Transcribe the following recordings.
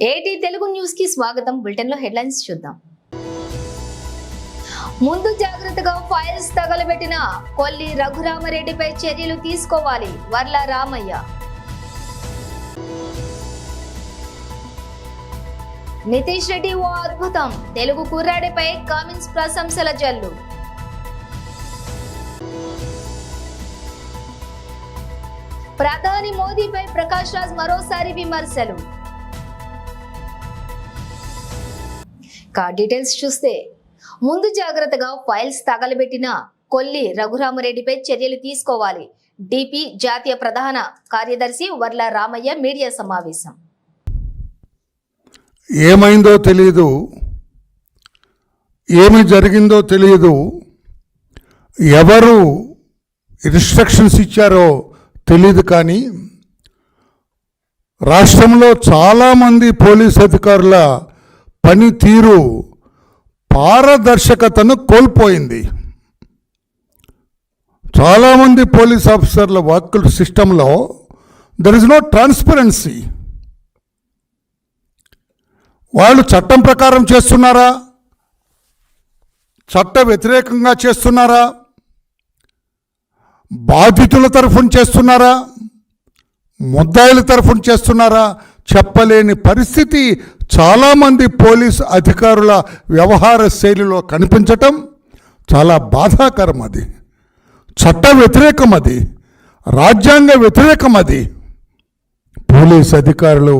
ఏటీ తెలుగు న్యూస్ కి స్వాగతం. బులెటిన్ లో హెడ్లైన్స్ చూద్దాం. ముందు జాగ్రత్తగా ఫైల్స్ తగలబెట్టిన కొల్లి రఘురామరెడ్డిపై చర్యలు తీసుకోవాలి వర్ల రామయ్య. నితీష్ రెడ్డి ఓ అద్భుతం, తెలుగు కుర్రాడిపై కామెంట్స్ ప్రశంసల జల్లు. ప్రధాని మోదీపై ప్రకాష్ రాజ్ మరోసారి విమర్శలు. డీటెయిల్స్ చూస్తే, ముందు జాగ్రత్తగా ఫైల్స్ తగలబెట్టిన కొల్లి రఘురామరెడ్డిపై చర్యలు తీసుకోవాలి. డిపి జాతీయ ప్రధాన కార్యదర్శి వర్ల రామయ్య మీడియా సమావేశం. ఏమైందో తెలియదు, ఏమి జరిగిందో తెలియదు, ఎవరు ఇన్స్ట్రక్షన్స్ ఇచ్చారో తెలియదు. కానీ రాష్ట్రంలో చాలామంది పోలీస్ అధికారుల పనితీరు పారదర్శకతను కోల్పోయింది. చాలామంది పోలీస్ ఆఫీసర్ల వర్క్ సిస్టంలో దర్ ఇస్ నో ట్రాన్స్పరెన్సీ. వాళ్ళు చట్టం ప్రకారం చేస్తున్నారా, చట్ట వ్యతిరేకంగా చేస్తున్నారా, బాధితుల తరఫున చేస్తున్నారా, ముద్దాయిల తరఫున చేస్తున్నారా చెప్పలేని పరిస్థితి చాలామంది పోలీస్ అధికారుల వ్యవహార శైలిలో కనిపించటం చాలా బాధాకరం. అది చట్ట వ్యతిరేకం, అది రాజ్యాంగ వ్యతిరేకం. అది పోలీస్ అధికారులు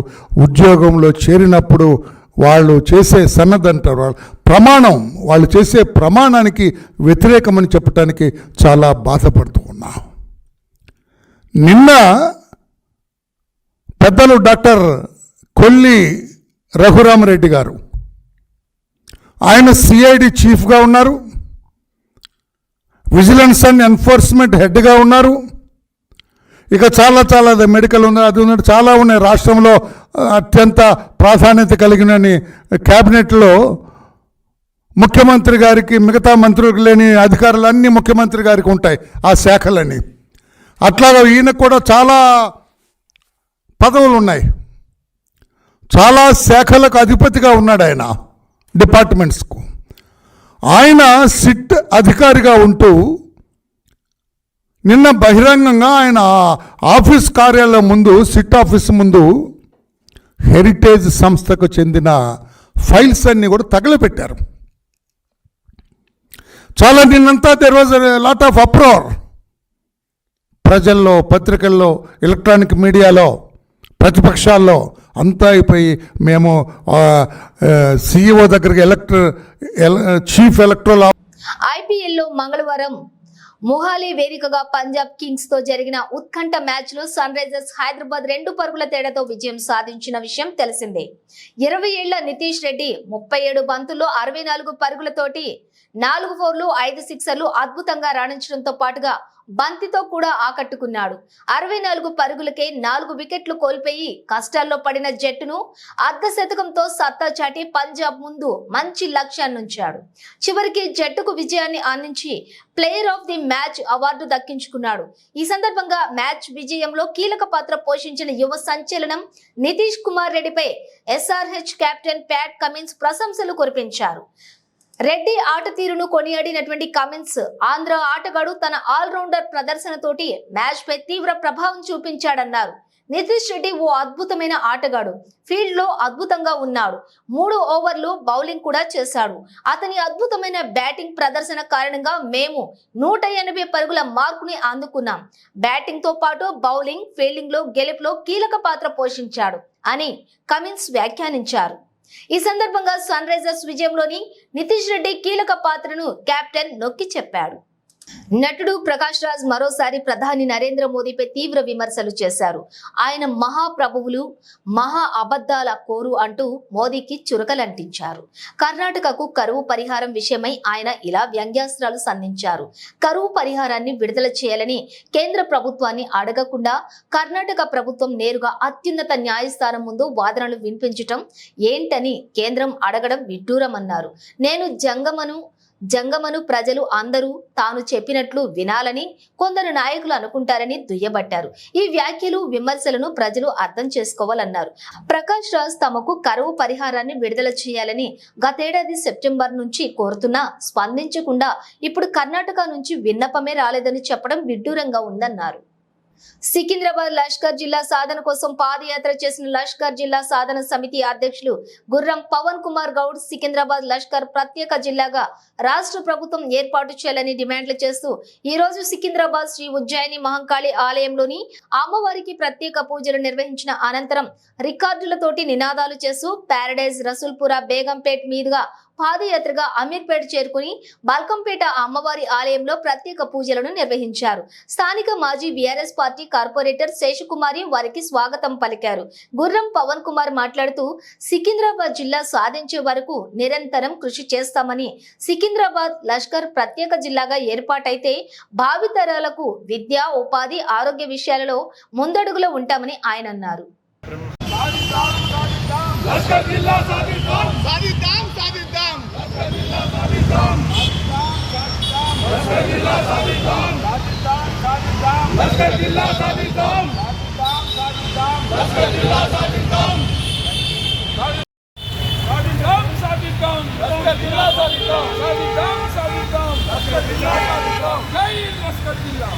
ఉద్యోగంలో చేరినప్పుడు వాళ్ళు చేసే సన్నద్ధంటారు, ప్రమాణం, వాళ్ళు చేసే ప్రమాణానికి వ్యతిరేకమని చెప్పడానికి చాలా బాధపడుతూ ఉన్నాం. నిన్న పెద్దలు డాక్టర్ కొల్లి రఘురామరెడ్డి గారు, ఆయన సిఐడి చీఫ్గా ఉన్నారు, విజిలెన్స్ అండ్ ఎన్ఫోర్స్మెంట్ హెడ్గా ఉన్నారు. ఇక చాలా మెడికల్ ఉంది, అది ఉన్నట్టు చాలా ఉన్నాయి. రాష్ట్రంలో అత్యంత ప్రాధాన్యత కలిగిన క్యాబినెట్లో ముఖ్యమంత్రి గారికి, మిగతా మంత్రులకు లేని అధికారులు అన్నీ ముఖ్యమంత్రి గారికి ఉంటాయి ఆ శాఖలన్నీ. అట్లాగా ఈయనకు కూడా చాలా పదవులు ఉన్నాయి, చాలా శాఖలకు అధిపతిగా ఉన్నాడు ఆయన, డిపార్ట్మెంట్స్కు. ఆయన సిట్ అధికారిగా ఉంటూ నిన్న బహిరంగంగా ఆయన ఆఫీస్ కార్యాలయం ముందు, సిట్ ఆఫీస్ ముందు హెరిటేజ్ సంస్థకు చెందిన ఫైల్స్ అన్నీ కూడా తగలపెట్టారు. చాలా నిన్నంతా there was lot of uproar ప్రజల్లో, పత్రికల్లో, ఎలక్ట్రానిక్ మీడియాలో, ప్రతిపక్షాల్లో అంతా అయిపోయి మేము సిఇఓ దగ్గరికి చీఫ్ ఎలక్టరల్ ఐపీఎల్లో మంగళవారం మొహాలీ వేదికగా పంజాబ్ కింగ్స్ తో జరిగిన ఉత్కంఠ మ్యాచ్ లో సన్ రైజర్స్ హైదరాబాద్ 2 పరుగుల తేడాతో విజయం సాధించిన విషయం తెలిసిందే. 20 ఏళ్ల నితీష్ రెడ్డి 37 బంతుల్లో 64 పరుగులతోటి 4 ఫోర్లు 5 సిక్సర్లు అద్భుతంగా రాణించడంతో పాటుగా బంతితో కూడా ఆకట్టుకున్నాడు. 64 పరుగులకే 4 వికెట్లు కోల్పోయి కష్టాల్లో పడిన జట్టును అర్ధ శతకంతో సత్తా చాటి పంజాబ్ ముందు మంచి లక్ష్యాన్నుంచాడు. చివరికి జట్టుకు విజయాన్ని అందించి player of the match award దక్కించుకున్నాడు. ఈ సందర్భంగా మ్యాచ్ విజయంలో కీలక పాత్ర పోషించిన యువ సంచలనం నితీష్ కుమార్ రెడ్డిపై ఎస్ఆర్హెచ్ కెప్టెన్ ప్యాట్ కమిన్స్ ప్రశంసలు కురిపించారు. రెడ్డి ఆట తీరును కొనియాడినటువంటి కమిన్స్, ఆంధ్ర ఆటగాడు తన ఆల్రౌండర్ ప్రదర్శనతోటి మ్యాచ్ పై తీవ్ర ప్రభావం చూపించాడన్నారు. నితీష్ రెడ్డి ఓ అద్భుతమైన ఆటగాడు, ఫీల్డ్ లో అద్భుతంగా ఉన్నాడు, 3 ఓవర్లు బౌలింగ్ కూడా చేశాడు. అతని అద్భుతమైన బ్యాటింగ్ ప్రదర్శన కారణంగా మేము 180 పరుగుల మార్కుని అందుకున్నాం. బ్యాటింగ్ తో పాటు బౌలింగ్, ఫీల్డింగ్ లో గెలుపులో కీలక పాత్ర పోషించాడు అని కమిన్స్ వ్యాఖ్యానించారు. ఈ సందర్భంగా సన్ రైజర్స్ విజయంలోని నితీష్ రెడ్డి కీలక పాత్రను కెప్టెన్ నొక్కి చెప్పాడు. నటుడు ప్రకాష్ రాజ్ మరోసారి ప్రధాని నరేంద్ర మోదీపై తీవ్ర విమర్శలు చేశారు. ఆయన మహాప్రభువులు, మహా అబద్ధాల కోరు అంటూ మోదీకి చురకలంటించారు. కర్ణాటకకు కరువు పరిహారం విషయమై ఆయన ఇలా వ్యంగ్యాస్త్రాలు సంధించారు. కరువు పరిహారాన్ని విడుదల చేయాలని కేంద్ర ప్రభుత్వాన్ని అడగకుండా కర్ణాటక ప్రభుత్వం నేరుగా అత్యున్నత న్యాయస్థానం ముందు వాదనలు వినిపించటం ఏంటని కేంద్రం అడగడం విడ్డూరమన్నారు. నేను జంగమను జంగమను ప్రజలు అందరూ తాను చెప్పినట్లు వినాలని కొందరు నాయకులు అనుకుంటారని దుయ్యబట్టారు. ఈ వ్యాఖ్యలు విమర్శలను ప్రజలు అర్థం చేసుకోవాలన్నారు. ప్రకాష్ రాజ్ తమకు కరువు పరిహారాన్ని విడుదల చేయాలని గతేడాది సెప్టెంబర్ నుంచి కోరుతున్నా స్పందించకుండా ఇప్పుడు కర్ణాటక నుంచి విన్నపమే రాలేదని చెప్పడం విడ్డూరంగా ఉందన్నారు. సికింద్రాబాద్ లష్కర్ జిల్లా సాధన కోసం పాదయాత్ర చేసిన లష్కర్ జిల్లా సాధన సమితి అధ్యక్షులు గుర్రం పవన్ కుమార్ గౌడ్ సికింద్రాబాద్ లష్కర్ ప్రత్యేక జిల్లాగా రాష్ట్ర ప్రభుత్వం ఏర్పాటు చేయాలని డిమాండ్లు చేస్తూ ఈ రోజు సికింద్రాబాద్ శ్రీ ఉజ్జయిని మహంకాళి ఆలయంలోని అమ్మవారికి ప్రత్యేక పూజలు నిర్వహించిన అనంతరం రికార్డులతోటి నినాదాలు చేస్తూ ప్యారడైజ్ రసూల్పుర బేగంపేట్ మీదుగా పాదయాత్రగా అమీర్పేట చేరుకుని బల్కంపేట అమ్మవారి ఆలయంలో ప్రత్యేక పూజలను నిర్వహించారు. స్థానిక మాజీ బీఆర్ఎస్ పార్టీ కార్పొరేటర్ శేషకుమారి వారికి స్వాగతం పలికారు. గుర్రం పవన్ కుమార్ మాట్లాడుతూ సికింద్రాబాద్ జిల్లా సాధించే వరకు నిరంతరం కృషి చేస్తామని, సికింద్రాబాద్ లష్కర్ ప్రత్యేక జిల్లాగా ఏర్పాటైతే భావితరాలకు విద్య, ఉపాధి, ఆరోగ్య విషయాలలో ముందడుగులో ఉంటామని ఆయన అన్నారు. లష్కర్ జిల్లా సాధిద్దాం సాధిద్దాం సాధిద్దాం లష్కర్ జిల్లా సాధిద్దాం లష్కర్ జిల్లా సాధిద్దాం సాధిద్దాం లష్కర్ జిల్లా సాధిద్దాం సాధిద్దాం లష్కర్ జిల్లా సాధిద్దాం సాధిద్దాం సాధిద్దాం లష్కర్ జిల్లా సాధిద్దాం సాధిద్దాం సాధిద్దాం లష్కర్ జిల్లా సాధిద్దాం జై లష్కర్ జిల్లా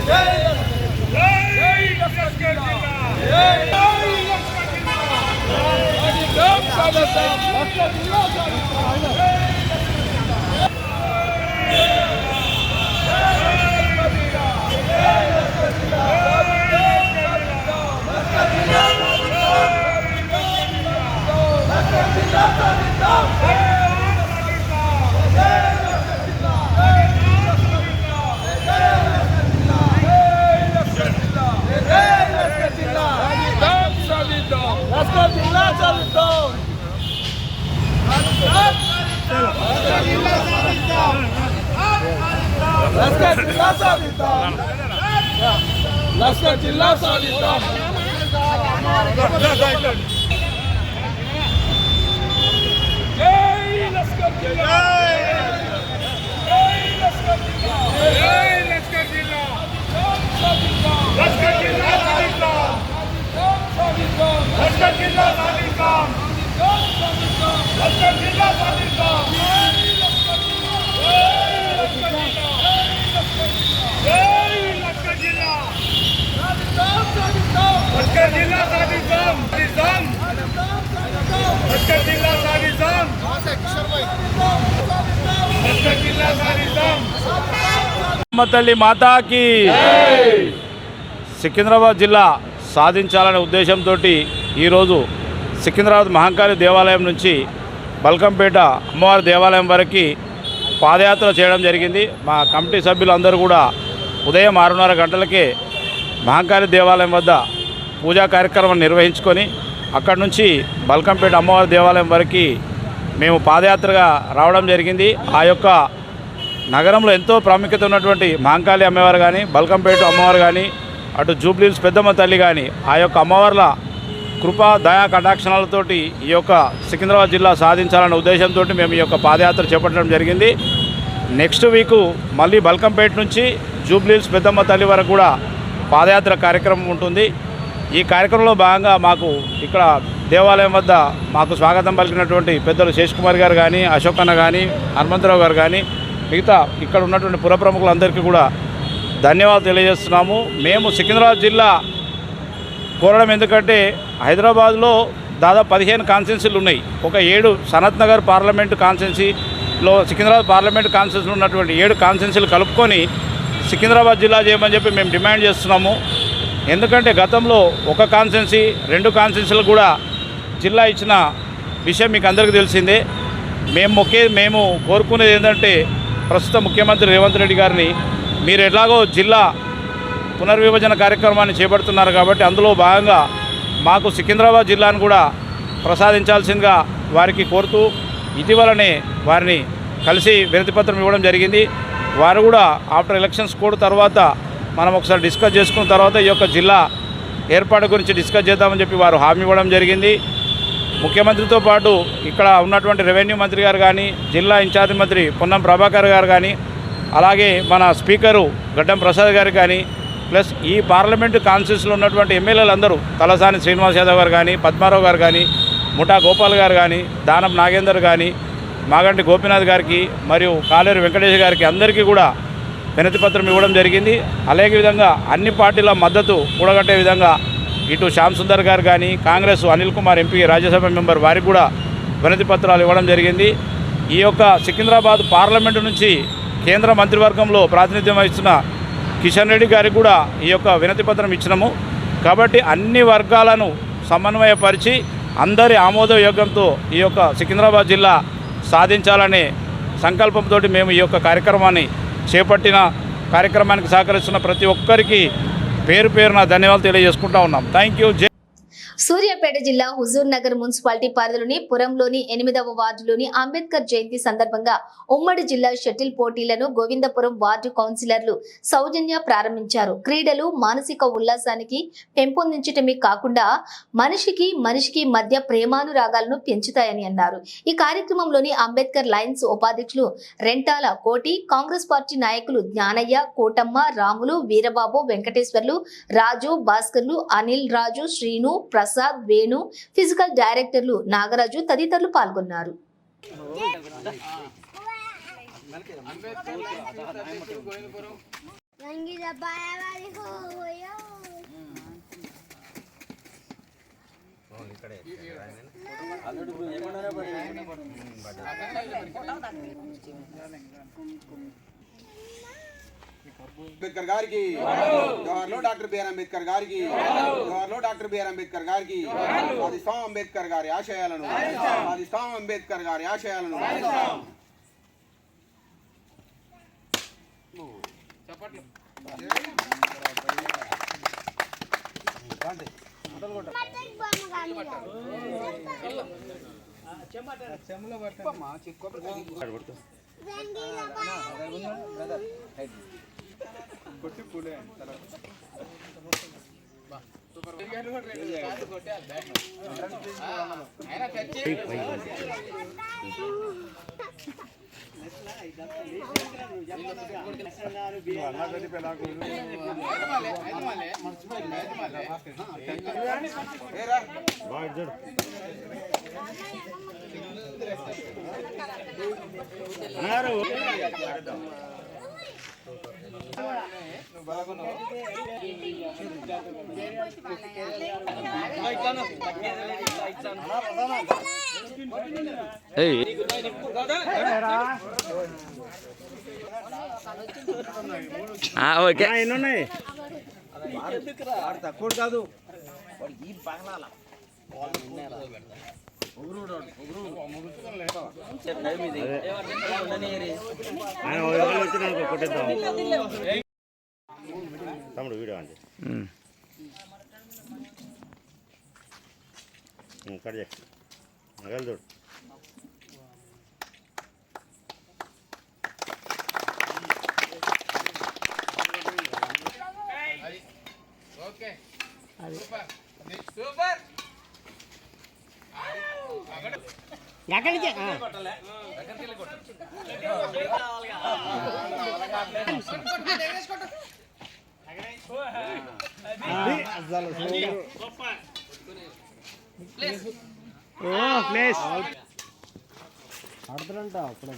జై లష్కర్ జిల్లా జై లష్కర్ జిల్లా లష్కర్ జిల్లా సాధిద్దాం జై లష్కర్ జిల్లా జై లష్కర్ జిల్లా జై లష్కర్ జిల్లా లష్కర్ జిల్లా సాధిద్దాం లష్కర్ జిల్లా సాధిద్దాం లష్కర్ జిల్లా సాధిద్దాం లష్కర్ జిల్లా సాధిద్దాం లష్కర్ జిల్లా సాధిద్దాం లష్కర్ జిల్లా సాధిద్దాం తల్లి మాతాకి సికింద్రాబాద్ జిల్లా సాధించాలనే ఉద్దేశంతో ఈరోజు సికింద్రాబాద్ మహంకాళి దేవాలయం నుంచి బల్కంపేట అమ్మవారి దేవాలయం వరకు పాదయాత్ర చేయడం జరిగింది. మా కమిటీ సభ్యులందరూ కూడా ఉదయం 6:30 గంటలకే మహంకాళి దేవాలయం వద్ద పూజా కార్యక్రమం నిర్వహించుకొని అక్కడి నుంచి బల్కంపేట అమ్మవారి దేవాలయం వరకు మేము పాదయాత్రగా రావడం జరిగింది. ఆ యొక్క నగరంలో ఎంతో ప్రాముఖ్యత ఉన్నటువంటి మహంకాళి అమ్మవారు కానీ, బల్కంపేట అమ్మవారు కానీ, అటు జూబ్లీహిల్స్ పెద్దమ్మ తల్లి కానీ, ఆ యొక్క అమ్మవార్ల కృపా దయా కటాక్షణాలతోటి ఈ యొక్క సికింద్రాబాద్ జిల్లా సాధించాలనే ఉద్దేశంతో మేము ఈ యొక్క పాదయాత్ర చేపట్టడం జరిగింది. నెక్స్ట్ వీకు మళ్ళీ బల్కంపేట నుంచి జూబ్లీహిల్స్ పెద్దమ్మ తల్లి వరకు కూడా పాదయాత్ర కార్యక్రమం ఉంటుంది. ఈ కార్యక్రమంలో భాగంగా మాకు ఇక్కడ దేవాలయం వద్ద మాకు స్వాగతం పలికినటువంటి పెద్దలు శేషకుమార్ గారు కానీ, అశోక్ అన్న కానీ, హనుమంతరావు గారు కానీ, మిగతా ఇక్కడ ఉన్నటువంటి పుర ప్రముఖులందరికీ కూడా ధన్యవాదాలు తెలియజేస్తున్నాము. మేము సికింద్రాబాద్ జిల్లా కోరడం ఎందుకంటే హైదరాబాద్లో దాదాపు 15 కాన్స్టిట్యున్సీలు ఉన్నాయి. ఒక 7 సనత్ నగర్ పార్లమెంటు కాన్స్టిట్యున్సీలో సికింద్రాబాద్ పార్లమెంటు కాన్స్టిట్యున్సీలో ఉన్నటువంటి 7 కాన్స్టిట్యున్సీలు కలుపుకొని సికింద్రాబాద్ జిల్లా చేయమని చెప్పి మేము డిమాండ్ చేస్తున్నాము. ఎందుకంటే గతంలో ఒక కాన్స్టిట్యున్సీ 2 కాన్స్టిట్యున్సీలు కూడా జిల్లా ఇచ్చిన విషయం మీకు అందరికీ తెలిసిందే. మేము కోరుకునేది ఏంటంటే ప్రస్తుత ముఖ్యమంత్రి రేవంత్ రెడ్డి గారిని మీరు ఎలాగో జిల్లా పునర్విభజన కార్యక్రమాన్ని చేపడుతున్నారు కాబట్టి అందులో భాగంగా మాకు సికింద్రాబాద్ జిల్లాను కూడా ప్రసాదించాల్సిందిగా వారికి కోరుతూ ఇటీవలనే వారిని కలిసి వినతిపత్రం ఇవ్వడం జరిగింది. వారు కూడా ఆఫ్టర్ ఎలక్షన్స్ కోడ్ తర్వాత మనం ఒకసారి డిస్కస్ చేసుకున్న తర్వాత ఈ యొక్క జిల్లా ఏర్పాటు గురించి డిస్కస్ చేద్దామని చెప్పి వారు హామీ ఇవ్వడం జరిగింది. ముఖ్యమంత్రితో పాటు ఇక్కడ ఉన్నటువంటి రెవెన్యూ మంత్రి గారు కానీ, జిల్లా ఇన్ఛార్జ్ మంత్రి పొన్నం ప్రభాకర్ గారు కానీ, అలాగే మన స్పీకరు గడ్డం ప్రసాద్ గారు కానీ, ప్లస్ ఈ పార్లమెంటు కాన్స్టిట్యూన్సీలో ఉన్నటువంటి ఎమ్మెల్యేలు అందరూ తలసాని శ్రీనివాస్ యాదవ్ గారు కానీ, పద్మారావు గారు కానీ, ముఠా గోపాల్ గారు కానీ, దానం నాగేందర్ కానీ, మాగంటి గోపీనాథ్ గారికి మరియు కాలేరు వెంకటేష్ గారికి అందరికీ కూడా వినతి పత్రం ఇవ్వడం జరిగింది. అలాగే విధంగా అన్ని పార్టీల మద్దతు కూడగట్టే విధంగా ఇటు శ్యామ్ సుందర్ గారు కానీ, కాంగ్రెస్ అనిల్ కుమార్ ఎంపీ రాజ్యసభ మెంబర్ వారికి కూడా వినతి పత్రాలు ఇవ్వడం జరిగింది. ఈ యొక్క సికింద్రాబాద్ పార్లమెంటు నుంచి కేంద్ర మంత్రివర్గంలో ప్రాతినిధ్యం వహిస్తున్న కిషన్ రెడ్డి గారికి కూడా ఈ యొక్క వినతి పత్రం ఇచ్చినాము. కాబట్టి అన్ని వర్గాలను సమన్వయపరిచి అందరి ఆమోదయోగ్యంతో ఈ యొక్క సికింద్రాబాద్ జిల్లా సాధించాలనే సంకల్పంతో మేము ఈ యొక్క కార్యక్రమాన్ని చేపట్టిన కార్యక్రమానికి సహకరిస్తున్న ప్రతి ఒక్కరికి పేరు పేరున ధన్యవాదాలు తెలియజేసుకుంటా ఉన్నాం. Thank you. సూర్యాపేట జిల్లా హుజూర్ నగర్ మున్సిపాలిటీ పరిధిలోని పురంలోని 8వ వార్డులోని అంబేద్కర్ జయంతి సందర్భంగా ఉమ్మడి జిల్లా షటిల్ పోటీలను గోవిందపురం వార్డు కౌన్సిలర్లు సౌజన్య ప్రారంభించారు. క్రీడలు మానసిక ఉల్లాసానికి పెంపొందించటమే కాకుండా మనిషికి మధ్య ప్రేమానురాగాలను పెంచుతాయని అన్నారు. ఈ కార్యక్రమంలోని అంబేద్కర్ లయన్స్ ఉపాధ్యక్షులు రెంటాల కోటి, కాంగ్రెస్ పార్టీ నాయకులు జ్ఞానయ్య, కోటమ్మ, రాములు, వీరబాబు, వెంకటేశ్వర్లు, రాజు, భాస్కర్లు, అనిల్ రాజు, శ్రీను, ప్రసాద్, వేణు, ఫిజికల్ డైరెక్టర్లు నాగరాజు తదితరులు పాల్గొన్నారు. అంబేద్కర్ గారికి జవహర్లో డాక్టర్ బిఆర్ అంబేద్కర్ గారికి జవహర్లో డాక్టర్ బిఆర్ అంబేద్కర్ గారికి సాధిస్తాం అంబేద్కర్ గారి ఆశయాలను సాధిస్తాం అంబేద్కర్ గారి ఆశయాలను కొట్టి పూలే ఓకే ఎన్నున్నాయి తక్కువ కాదు తమ్ముడు వీడియో అండి కట్ చేసి నగలు చూడు సూపర్ ఆడుతారంట అప్పుడే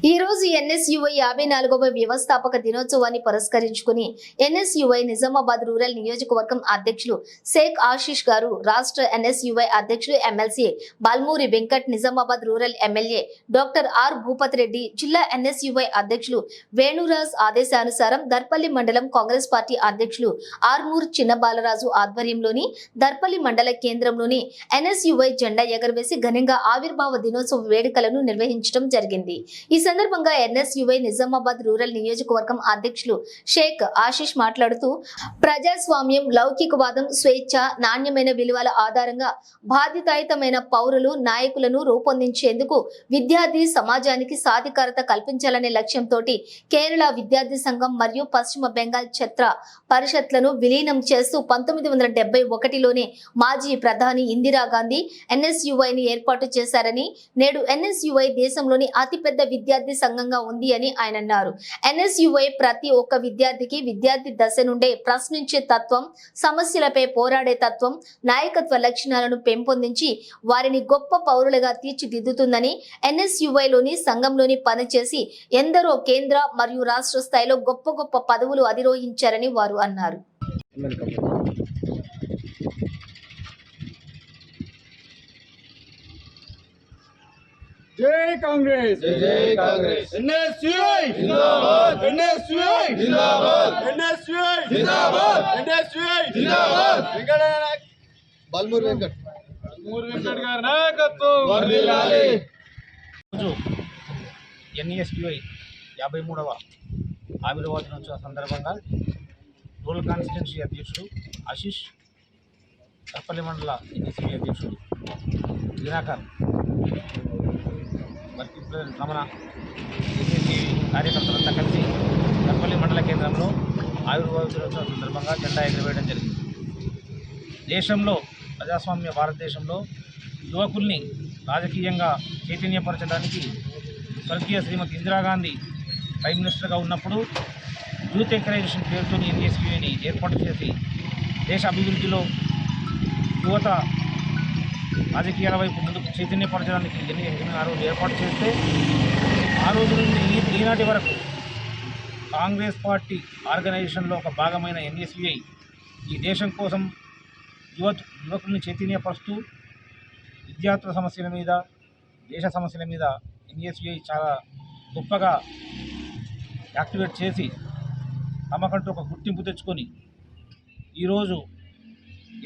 ఈ రోజు ఎన్ఎస్యుఐ 54వ వ్యవస్థాపక దినోత్సవాన్ని పురస్కరించుకుని ఎన్ఎస్యుఐ నిజామాబాద్ రూరల్ నియోజకవర్గం అధ్యక్షులు షేక్ ఆశీష్ గారు, రాష్ట్ర ఎన్ఎస్యుఐ అధ్యక్షులు MLC Balmoori Venkat, Nizamabad rural MLA doctor R Bhupat Reddy, జిల్లా ఎన్ఎస్యుఐ అధ్యక్షులు వేణురాజ్ ఆదేశానుసారం దర్పల్లి మండలం కాంగ్రెస్ పార్టీ అధ్యక్షులు ఆర్మూర్ చిన్నబాలరాజు ఆధ్వర్యంలోని దర్పల్లి మండల కేంద్రంలోని ఎన్ఎస్యుఐ జెండా ఎగరవేసి ఘనంగా ఆవిర్భావ దినోత్సవ వేడుకలను నిర్వహించడం జరిగింది. ఈ సందర్భంగా ఎన్ఎస్యుఐ నిజామాబాద్ రూరల్ నియోజకవర్గం అధ్యక్షులు షేక్ ఆశీష్ మాట్లాడుతూ ప్రజాస్వామ్యం, లౌకికవాదం, స్వేచ్ఛ, నాణ్యమైన విలువల ఆధారంగా బాధ్యతాయుతమైన పౌరులు, నాయకులను రూపొందించేందుకు విద్యార్థి సమాజానికి సాధికారత కల్పించాలనే లక్ష్యంతో కేరళ విద్యార్థి సంఘం మరియు పశ్చిమ బెంగాల్ ఛత్ర పరిషత్లను విలీనం చేస్తూ 1971లోనే మాజీ ప్రధాని ఇందిరాగాంధీ ఎన్ఎస్యుఐని ఏర్పాటు చేశారని, నేడు ఎన్ఎస్యుఐ దేశంలోని అతిపెద్ద విద్యార్థి సంఘంగా ఉంది అని ఆయన అన్నారు. ఎన్ఎస్యుఐ ప్రతి ఒక్క విద్యార్థికి విద్యార్థి దశ నుండే ప్రశ్నించే తత్వం, సమస్యలపై పోరాడే తత్వం, నాయకత్వ లక్షణాలను పెంపొందించి వారిని గొప్ప పౌరులుగా తీర్చిదిద్దుతుందని, ఎన్ఎస్యుఐలోని సంఘంలోని పనిచేసి ఎందరో కేంద్ర మరియు రాష్ట్ర స్థాయిలో గొప్ప గొప్ప పదవులు అధిరోహించారని వారు అన్నారు. जय कांग्रेस, जय कांग्रेस, एनएसयूआई जिंदाबाद, एनएसयूआई जिंदाबाद, एनएसयूआई जिंदाबाद, एनएसयूआई जिंदाबाद। బల్మూర్ వెంకట్ గారి నాయకత్వం వర్ధిల్లాలి। ఎన్ఎస్యుఐ 53వ ఆవిర్భావ దినోత్సవ సందర్భంగా రూరల్ కాన్స్టిట్యున్సీ అధ్యక్షుడు ఆశీష్, కర్పల్లి మండల ఎన్ఎస్యుఐ అధ్యక్షుడు Dinakar, working president Ramana, NSUI కార్యకర్తలంతా కలిసి కర్పల్లి మండల కేంద్రంలో ఆవిర్భావ దినోత్సవం సందర్భంగా జెండా ఎగురవేయడం జరిగింది. దేశంలో, ప్రజాస్వామ్య భారతదేశంలో యువకుల్ని రాజకీయంగా చైతన్యపరచడానికి స్వర్గీయ శ్రీమతి ఇందిరాగాంధీ ప్రైమ్ మినిస్టర్గా ఉన్నప్పుడు యూత్ ఎంకరేజేషన్ పేరుతో ఎన్ఎస్యుఐని ఏర్పాటు చేసి దేశ అభివృద్ధిలో యువత రాజకీయాల వైపు ముందుకు చైతన్యపరచడానికి ఆ రోజు ఏర్పాటు చేస్తే ఆ రోజు నుండి ఈనాటి వరకు కాంగ్రెస్ పార్టీ ఆర్గనైజేషన్లో ఒక భాగమైన ఎన్ఎస్యుఐ ఈ దేశం కోసం యువకుల్ని చైతన్యపరుస్తూ విద్యార్థుల సమస్యల మీద, దేశ సమస్యల మీద ఎన్ఎస్యుఐ చాలా గొప్పగా యాక్టివేట్ చేసి తమకంటూ ఒక గుర్తింపు తెచ్చుకొని ఈరోజు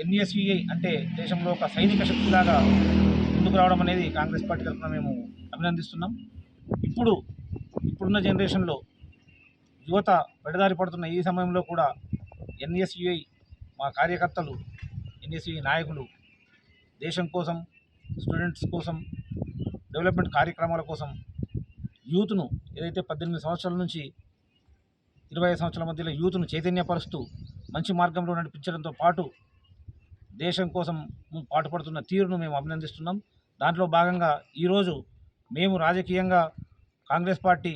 ఎన్ఎస్యుఐ అంటే దేశంలో ఒక సైనిక శక్తిలాగా ముందుకు రావడం అనేది కాంగ్రెస్ పార్టీ తరఫున మేము అభినందిస్తున్నాం. ఇప్పుడున్న జనరేషన్లో యువత పెడదారి పడుతున్న ఈ సమయంలో కూడా ఎన్ఎస్యుఐ మా కార్యకర్తలు, ఎన్ఎస్యుఐ నాయకులు దేశం కోసం, స్టూడెంట్స్ కోసం, డెవలప్మెంట్ కార్యక్రమాల కోసం యూత్ను ఏదైతే 18 సంవత్సరాల నుంచి 25 సంవత్సరాల మధ్యలో యూత్ను చైతన్యపరుస్తూ మంచి మార్గంలో నడిపించడంతో పాటు దేశం కోసం పాటుపడుతున్న తీరును మేము అభినందిస్తున్నాం. దాంట్లో భాగంగా ఈరోజు మేము రాజకీయంగా కాంగ్రెస్ పార్టీ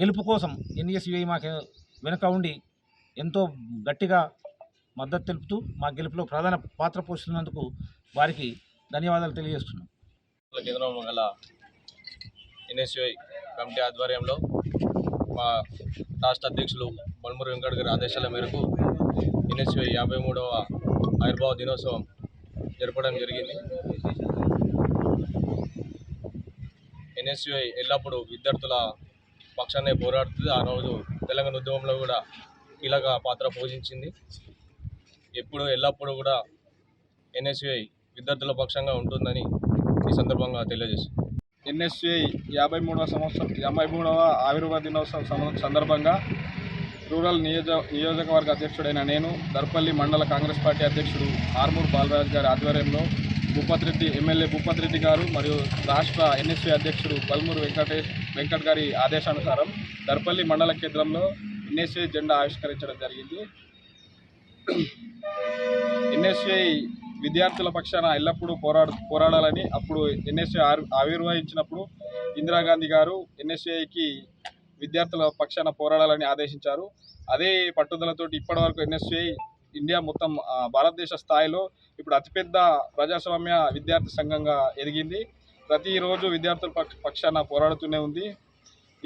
గెలుపు కోసం ఎన్ఎస్యుఐ మాకు వెనుక ఉండి ఎంతో గట్టిగా మద్దతు తెలుపుతూ మా గెలుపులో ప్రధాన పాత్ర పోషిస్తున్నందుకు వారికి ధన్యవాదాలు తెలియజేస్తున్నాం. కేంద్రంలో గల ఎన్ఎస్యుఐ కమిటీ ఆధ్వర్యంలో మా రాష్ట్ర అధ్యక్షులు బల్మూర్ వెంకట్ గారి ఆదేశాల మేరకు ఎన్ఎస్యుఐ 53వ ఆవిర్భావ దినోత్సవం జరపడం జరిగింది. ఎన్ఎస్యుఐ ఎల్లప్పుడూ విద్యార్థుల పక్షాన్నే పోరాడుతుంది. ఆ రోజు తెలంగాణ ఉద్యమంలో కూడా కీలక పాత్ర పోషించింది. ఎల్లప్పుడూ కూడా ఎన్ఎస్యుఐ విద్యార్థుల పక్షంగా ఉంటుందని ఈ సందర్భంగా తెలియజేస్తుంది. ఎన్ఎస్యుఐ 53వ ఆవిర్భావ దినోత్సవం సందర్భంగా రూరల్ నియోజకవర్గ అధ్యక్షుడైన నేను, దర్పల్లి మండల కాంగ్రెస్ పార్టీ అధ్యక్షుడు ఆర్మూర్ బాలరాజ్ గారి ఆధ్వర్యంలో ఎమ్మెల్యే భూపత్ రెడ్డి గారు మరియు రాష్ట్ర ఎన్ఎస్యుఐ అధ్యక్షుడు బల్మూర్ వెంకట్ గారి ఆదేశానుసారం దర్పల్లి మండల కేంద్రంలో ఎన్ఎస్యుఐ జెండా ఆవిష్కరించడం జరిగింది. ఎన్ఎస్యుఐ విద్యార్థుల పక్షాన ఎల్లప్పుడూ పోరాడాలని అప్పుడు ఎన్ఎస్యుఐ ఆవిర్భవించినప్పుడు ఇందిరాగాంధీ గారు ఎన్ఎస్యుఐకి విద్యార్థుల పక్షాన పోరాడాలని ఆదేశించారు. అదే పట్టుదలతోటి ఇప్పటివరకు ఎన్ఎస్యుఐ ఇండియా మొత్తం భారతదేశ స్థాయిలో ఇప్పుడు అతిపెద్ద ప్రజాస్వామ్య విద్యార్థి సంఘంగా ఎదిగింది. ప్రతిరోజు విద్యార్థుల పక్షాన పోరాడుతూనే ఉంది.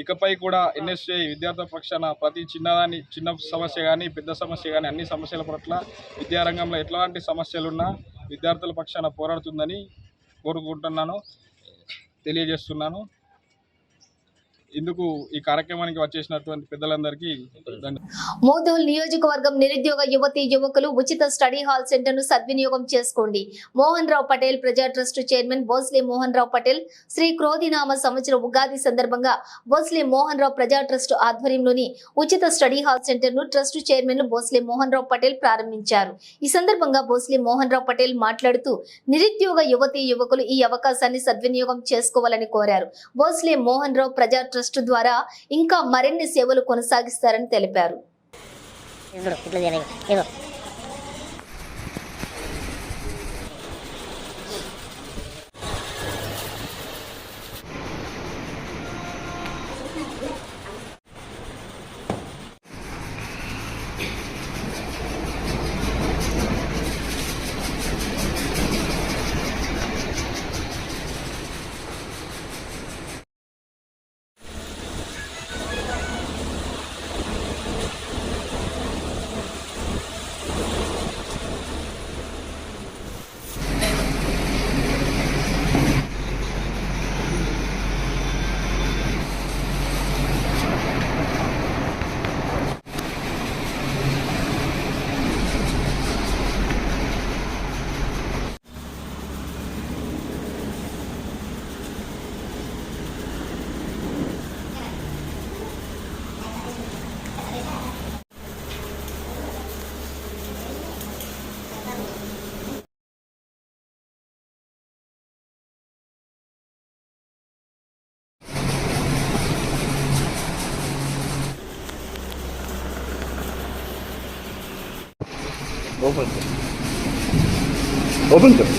ఇకపై కూడా ఎన్ఎస్యుఐ విద్యార్థుల పక్షాన ప్రతి చిన్న సమస్య కానీ పెద్ద సమస్య కానీ అన్ని సమస్యల పట్ల విద్యారంగంలో ఎట్లాంటి సమస్యలున్నా విద్యార్థుల పక్షాన పోరాడుతుందని తెలియజేస్తున్నాను. ఇందుకు ఈ కార్యక్రమానికి వచ్చేసినటువంటి పెద్దలందరికీ మోదోల్ నియోజకవర్గం నిరుద్యోగ యువతీ యువకులు ఉచిత స్టడీ హాల్ సెంటర్ ను సద్వినియోగం చేసుకోండి. మోహన్ రావు పటేల్ ప్రజా ట్రస్ట్ చైర్మన్ భోస్లే మోహన్ రావు పటేల్ శ్రీ క్రోధినామ సంవత్సర ఉగాది సందర్భంగా భోస్లే మోహన్ రావు ప్రజా ట్రస్ట్ ఆధ్వర్యంలోని ఉచిత స్టడీ హాల్ సెంటర్ ను ట్రస్ట్ చైర్మన్ భోస్లే మోహన్ రావు పటేల్ ప్రారంభించారు. ఈ సందర్భంగా భోస్లే మోహన్ రావు పటేల్ మాట్లాడుతూ నిరుద్యోగ యువతీ యువకులు ఈ అవకాశాన్ని సద్వినియోగం చేసుకోవాలని కోరారు. భోస్లే మోహన్ రావు ప్రజా ట్రస్ట్ ద్వారా ఇంకా మరిన్ని సేవలు కొనసాగిస్తారని తెలిపారు. Open sir.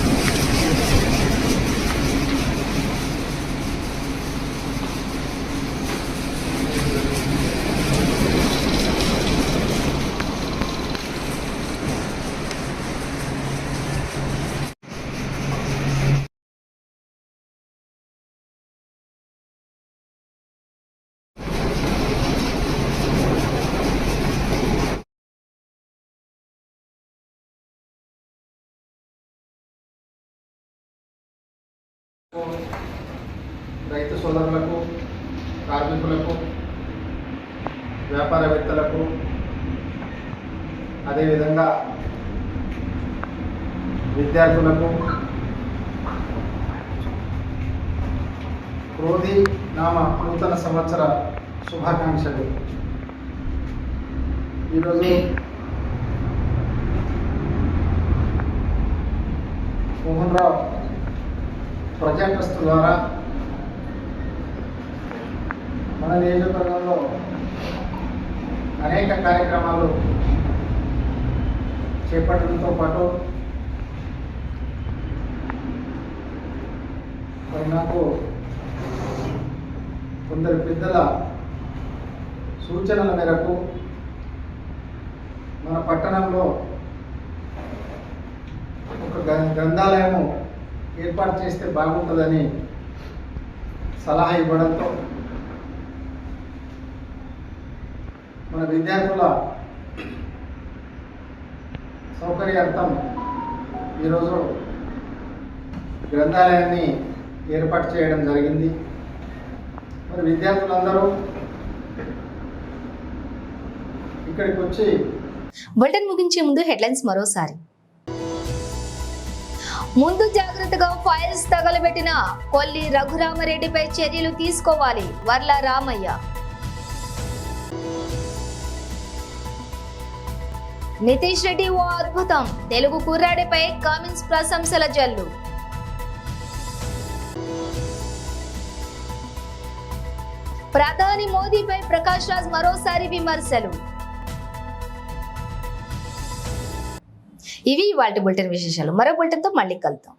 రైతు సోదరులకు, కార్మికులకు, వ్యాపారవేత్తలకు, అదేవిధంగా విద్యార్థులకు క్రోధి నామ నూతన సంవత్సర శుభాకాంక్షలు. ఈరోజు మోహన్ రావు ప్రజా ట్రస్ట్ ద్వారా మన నియోజకవర్గంలో అనేక కార్యక్రమాలు చేపట్టడంతో పాటు మరి నాకు కొందరు పెద్దల సూచనల మేరకు మన పట్టణంలో ఒక గ్రంథాలయము ఏర్పాటు చేస్తే బాగుంటుందని సలహా ఇవ్వడంతో మన విద్యార్థుల సౌకర్యార్థం ఈరోజు గ్రంథాలయాన్ని ఏర్పాటు చేయడం జరిగింది. మరి విద్యార్థులందరూ ఇక్కడికి వచ్చి బులెటిన్ ముగించే ముందు హెడ్లైన్స్ మరోసారి. ముందు జాగ్రత్తగా ఫైల్స్ తగలబెట్టిన కొల్లి రఘురామరెడ్డిపై చర్యలు తీసుకోవాలి వర్ల రామయ్య. నితీష్ రెడ్డి ఓ అద్భుతం, తెలుగు కుర్రాడిపై కామెంట్స్ ప్రశంసల జల్లు. ప్రధాని మోదీపై ప్రకాష్ రాజ్ మరోసారి విమర్శలు. ఇవి ఇవాల్టి బులెటిన్ విశేషాలు. మరో బులెటిన్తో మళ్ళీ కలుద్దాం.